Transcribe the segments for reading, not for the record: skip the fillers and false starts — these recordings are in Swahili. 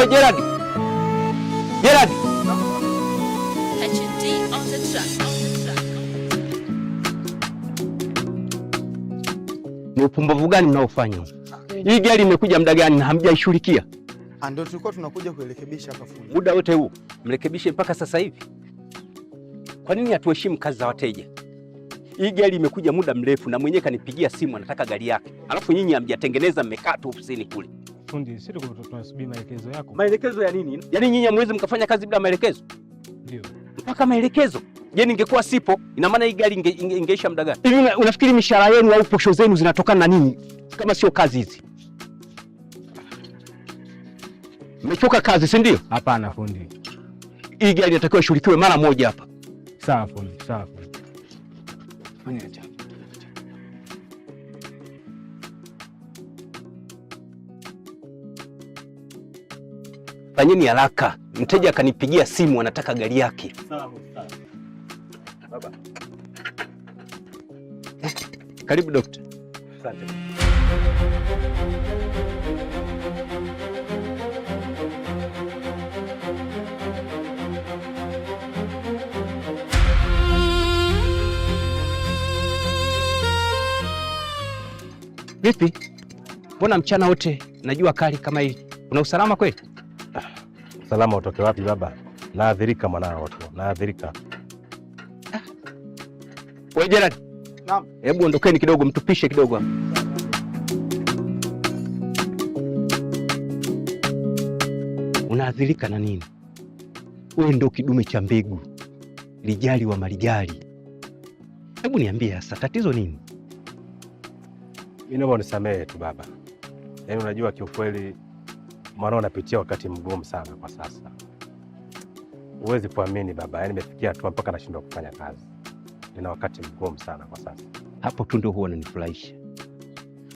We Gerard. Gerard. HD on the track. Ni upumbavu gani mnaofanya? Hii gari imekuja muda gani na hamjaishughulikia? Ndio tulikuwa tunakuja kurekebisha hapa fundi. Muda wote huu mrekebishe mpaka sasa hivi? Kwa nini hatuheshimu kazi za wateja? Hii gari imekuja muda mrefu na mwenyewe kanipigia simu anataka gari yake. Alafu nyinyi hamjatengeneza, mmekaa tu ofisini kule. Fundi, sisi tunasubiri maelekezo yako. Maelekezo ya nini? Yaani nyinyi hamwezi mkafanya kazi bila maelekezo? Ndio. Mpaka maelekezo. Je, ningekuwa sipo, ina maana hii gari ingeisha muda gani? Hivi unafikiri mishahara yenu au posho zenu zinatokana na nini kama sio kazi hizi? Mmechoka kazi, si ndio? Hapana fundi. Hii gari inatakiwa ishughulikiwe mara moja hapa. Sawa fundi, sawa fundi. Fanyeni haraka. Mteja akanipigia simu anataka gari yake. Sawa, sawa. Baba. Karibu dokta. Asante. Vipi? Mbona mchana wote najua kali kama hii? Una usalama kweli? Usalama utoke wapi baba? Naadhirika mwanao tu. Naadhirika. Wewe Gerard. Naam. Hebu ondokeni kidogo, mtupishe kidogo hapa. Unaadhirika na nini? Wewe ndio kidume cha mbegu. Lijali wa malijali. Hebu niambie sasa tatizo nini? Mimi naomba unisamehe tu baba. Yaani unajua kiukweli mwanao anapitia wakati mgumu sana kwa sasa. Huwezi kuamini baba, yaani nimefikia hatua mpaka nashindwa kufanya kazi. Nina wakati mgumu sana kwa sasa. Hapo tu ndio huwa unanifurahisha.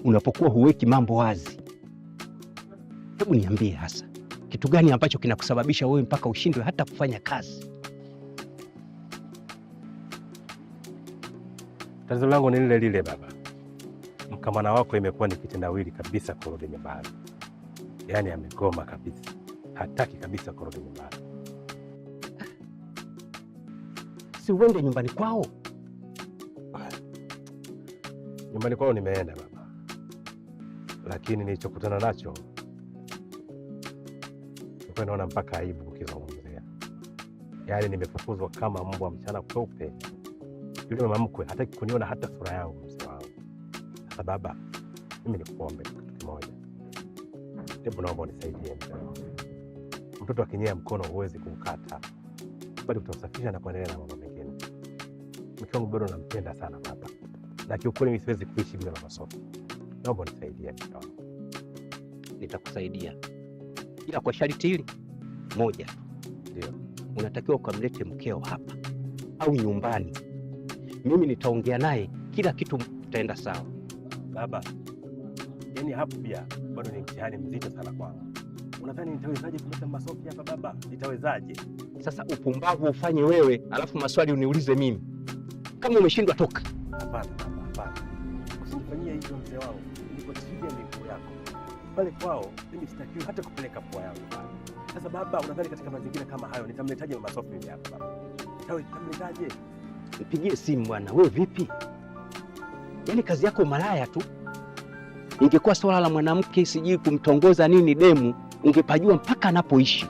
Unapokuwa huweki mambo wazi. Hebu niambie hasa kitu gani ambacho kinakusababisha wewe mpaka ushindwe hata kufanya kazi? Tatizo langu ni lile lile baba. Mkamana wako imekuwa ni kitendawili kabisa kurudi nyumbani. Yaani amegoma kabisa. Hataki kabisa kurudi nyumbani. Si uende nyumbani kwao? Nyumbani kwao nimeenda baba. Lakini nilichokutana nacho nilikuwa naona mpaka aibu ukizungumzia. Yaani nimefukuzwa kama mbwa mchana kweupe. Yule mama mkwe hataki kuniona hata sura yangu mzee wangu. Sasa baba, mimi nikuombe kitu kimoja. Hebu naomba unisaidie mzee wangu. Mtoto akinyea mkono huwezi kumkata. Bali utasafisha na kuendelea na mambo mengine. Mke wangu bado nampenda sana baba. Na kiukweli mimi siwezi kuishi bila mama Sophie. Naomba unisaidie mke wangu. Nitakusaidia. Ila kwa sharti hili moja. Ndio. Unatakiwa ukamlete mkeo hapa au nyumbani. Mimi nitaongea naye, kila kitu kitaenda sawa. Baba, yaani hapo pia bado ni mtihani mzito sana kwangu. Unadhani nitawezaje kuleta mama Sophie hapa baba? Nitawezaje? Sasa upumbavu ufanye wewe, alafu maswali uniulize mimi. Kama umeshindwa toka. Hapana baba, hapana. Usinifanyie hivyo mzee wangu. Niko chini ya miguu yako. Pale kwao mimi sitakiwi hata kupeleka pua yangu pale. Sasa baba, unadhani katika mazingira kama hayo nitamletaje mama Sophie hapa baba? Nitamletaje? Nipigie simu bwana, wewe vipi? Yaani kazi yako malaya tu. Ingekuwa swala la mwanamke sijui kumtongoza nini demu, ungepajua mpaka anapoishi.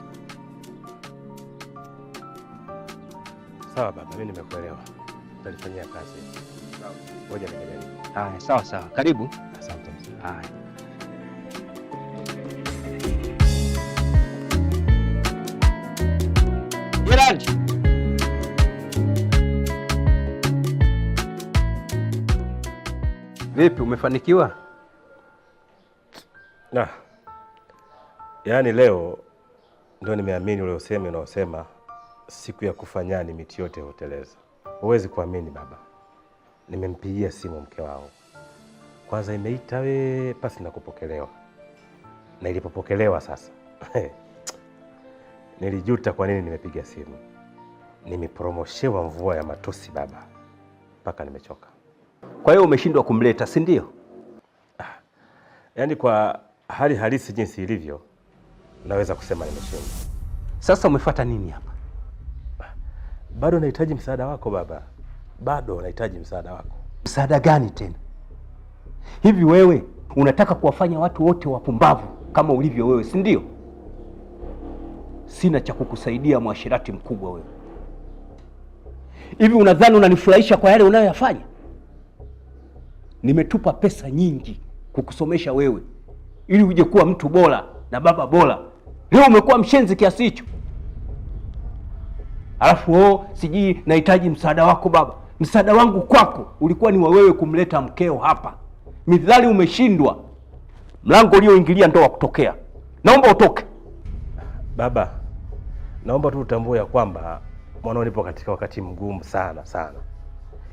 Sawa baba, mimi nimekuelewa. Nitalifanyia kazi. Sawa. Ngoja nikajaribu. Haya, sawa sawa. Karibu. Asante mzee. Haya. Gerard. Vipi, umefanikiwa? Na. Yaani leo ndio nimeamini ule usemi unaosema siku ya kufanyani miti yote huteleza. Huwezi kuamini baba. Nimempigia simu mke wangu. Kwanza imeita pasi na kupokelewa. Na ilipopokelewa sasa. Nilijuta kwa nini nimepiga simu. Nimepromoshewa mvua ya matusi baba. Mpaka nimechoka. Kwa hiyo umeshindwa kumleta, si ndio? Yaani kwa hali halisi jinsi ilivyo, naweza kusema nimeshindwa. Sasa umefuata nini hapa? Bado nahitaji msaada wako baba, bado nahitaji msaada wako. Msaada gani tena? Hivi wewe unataka kuwafanya watu wote wapumbavu kama ulivyo wewe, si ndio? Sina cha kukusaidia, mwashirati mkubwa wewe. Hivi unadhani unanifurahisha kwa yale unayoyafanya? Nimetupa pesa nyingi kukusomesha wewe ili uje kuwa mtu bora na baba bora. Leo umekuwa mshenzi kiasi hicho. Alafu sijui nahitaji msaada wako baba. Msaada wangu kwako ulikuwa ni wa wewe kumleta mkeo hapa. Midhali umeshindwa. Mlango ulioingilia ndo wa kutokea. Naomba utoke. Baba, naomba tu utambue ya kwamba mwanao nipo katika wakati mgumu sana sana.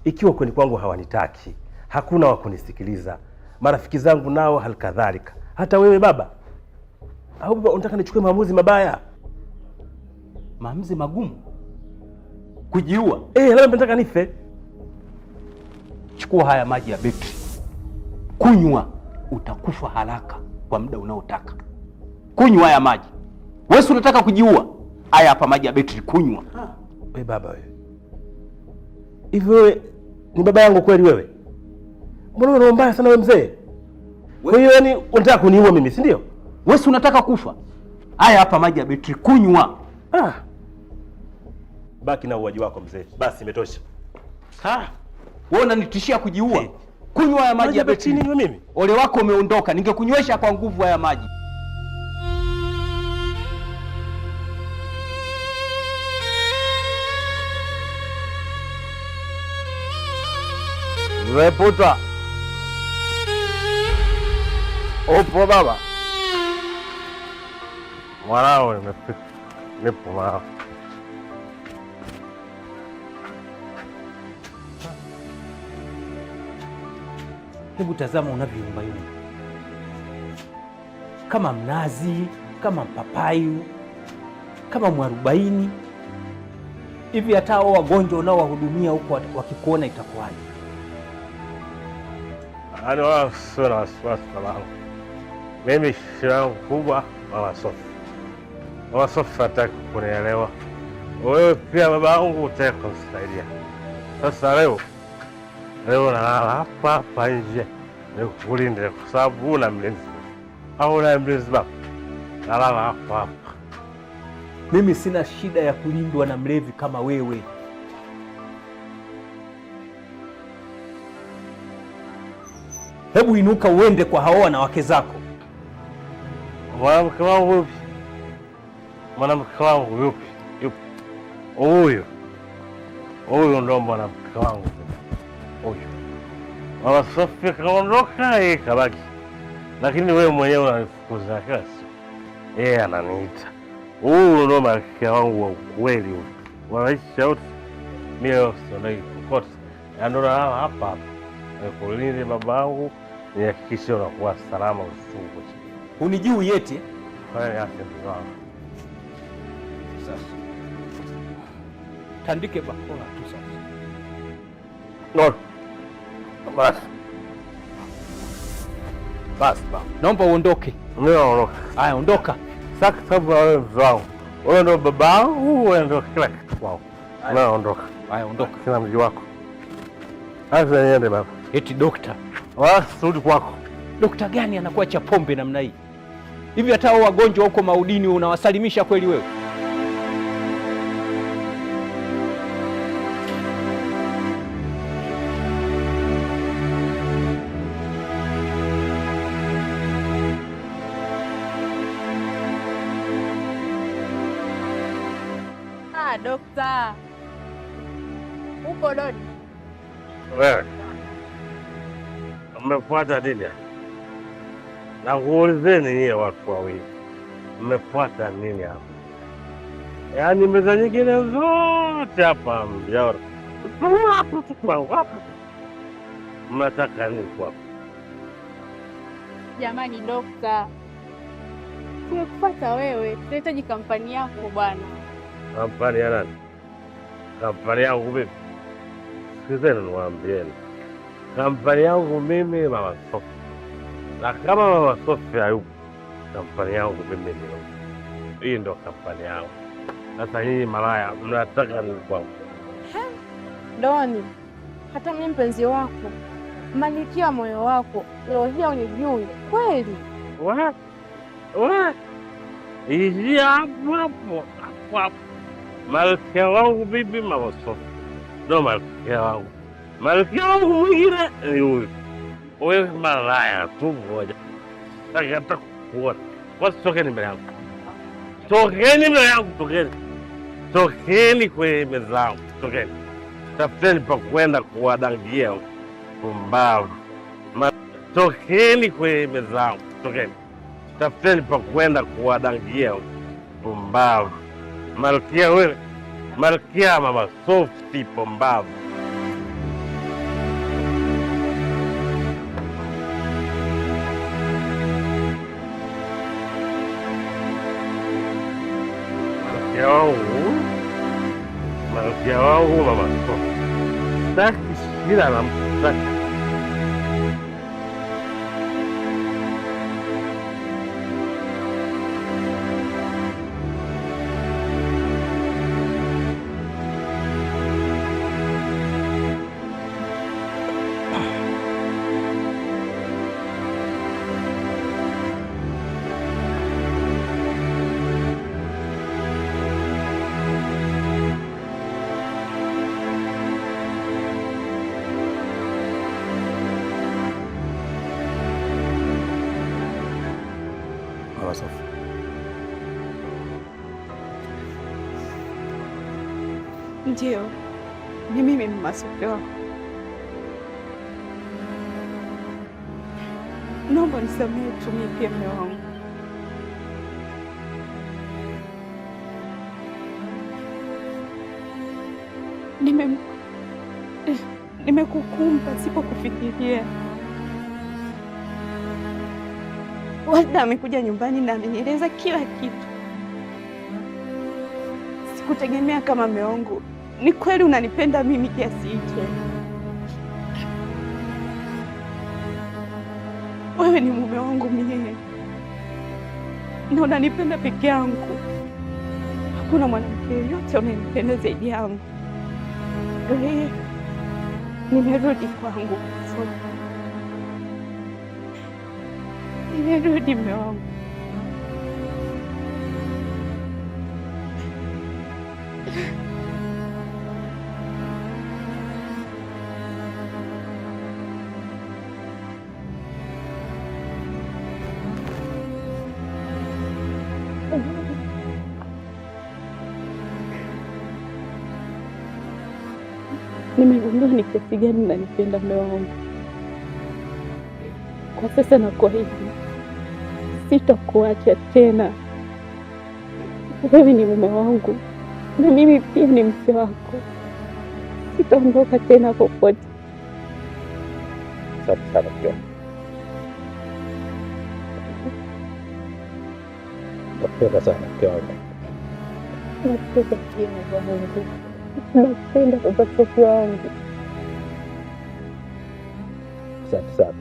Ikiwa kweli kwangu hawanitaki, hakuna wa kunisikiliza. Marafiki zangu nao halikadhalika. Hata wewe baba. Au baba unataka nichukue maamuzi mabaya? Maamuzi magumu? Kujiua? Labda nataka nife. Chukua haya maji ya betri. Kunywa, utakufa haraka kwa muda unaotaka. Kunywa haya maji. Wewe unataka kujiua? Haya hapa maji ya betri, kunywa. Wewe baba wewe. Hivi wewe ni baba yangu kweli wewe? Mbona unaomba mbaya sana wewe mzee? Wewe yani unataka kuniua mimi, si ndio? Wewe unataka kufa? Haya hapa maji ya betri, kunywa. Baki na uwaji wako mzee. Basi imetosha. Wewe unanitishia kujiua? Kunywa haya maji ya betri. Nini mimi? Ole wako umeondoka, ningekunywesha kwa nguvu haya maji. Reputa. Upo baba? Mwanao nimefika. Nipo mwanao. Hebu tazama unavyoyumbayumba, kama mnazi, kama mpapayu, kama mwarobaini hivi. Hata hao wagonjwa unaowahudumia huko wakikuona itakuwaje? Yaani wala sio na wasiwasi babangu. Mimi shida yangu kubwa Mama Sofi. Mama Sofi hataki kunielewa. Wewe pia babangu hutaki kunisaidia. Sasa leo nalala hapa nje nikulinde kwa sababu una mlinzi. Au una mlinzi baba? Nalala hapa. Mimi sina shida ya kulindwa na mlevi kama wewe. Hebu inuka uende kwa hao wanawake zako. Mwanamke wangu yupi? Mwanamke wangu yupi? Huyu ndo mwanamke wangu. Huyu. Mama Sofi kaondoka, yeye kabaki. Lakini wewe mwenyewe unanifukuza kila siku. Yeye ananiita. Huyu ndo mwanamke wangu wa ukweli huyu. Wanaisha wote. Mimi sionai kokote. Ndo nalala hapa. Nikulinde babangu, nihakikishe unakuwa salama usiku. Unijui yeti? Haya yake ndio. Sasa tandike bakora tu sasa. No. Basi baba. Naomba uondoke. Mimi naondoka. Haya, ondoka. Sasa sababu wewe mzee wangu. Wewe ndo babangu, wewe ndo kila kitu wangu. Naondoka. Haya, ondoka. Kila mji wako. Sasa niende baba. Eti dokta. Rudi kwako. Dokta gani anakuwa cha pombe namna hii? Hivi hata hao wagonjwa huko maudini unawasalimisha kweli wewe? Dokta. Upo Dodi? Wewe. Mmefuata nini? Na kuulizeni nyie watu wawili. Mmefuata nini hapa? Yaani meza nyingine zote hapa mjaona. Mnataka nini kwa? Jamani dokta. Tumekufuata wewe. Tunahitaji kampani yako bwana. Kampani ya nani? Kampani yangu mimi. Sikizeni niwaambieni. Kampani yangu mimi Mama Sofi. Na kama Mama Sofi hayupo, kampani yangu mimi ndio. hii ndo kampani yangu. Sasa nyinyi malaya mnataka nini kwangu? Doni, hata mimi mpenzi wako, malikia moyo wako, leo hii unijui kweli? Ishi hapo. Malkia wangu bibi Mawasofu ndo malkia wangu. Malkia wangu mwingine ni huyu. Wewe malaya tu mmoja. Nataka kukuona. Watu tokeni mbele yangu. Tokeni mbele yangu, tokeni. Tokeni kwenye meza yangu, tokeni. Tafuteni pa kwenda kuwadangia pumbavu. Tokeni kwenye meza yangu, tokeni. Tafuteni pa kwenda kuwadangia pumbavu. Malkia wewe, malkia mama Sofi pumbavu. Malkia wangu mama Sofi. Sitaki shida na mtu. Mama Sofi. Ndio, ni mimi Mama Sofi wako. Naomba nisamehe utumie pia mume wangu. Nimekukumba sipokufikiria. Walda amekuja nyumbani na amenieleza kila kitu. Sikutegemea kama mume wangu. Ni kweli unanipenda mimi kiasi hicho? Wewe ni mume wangu mie na unanipenda peke yangu. Hakuna mwanamke yoyote unanipenda zaidi yangu. Nimerudi kwangu. Nimerudi mume wangu. Nimegundua ni kiasi gani unanipenda mume wangu. Kwa sasa nakuahidi sitakuacha tena. Wewe ni mume wangu na mimi pia ni mke wako. Sitaondoka tena popote. Asante sana pia. Nakupenda sana mke wangu. Nakupenda pia mume wangu. Nakupenda Baba Sofi wangu. Asante sana.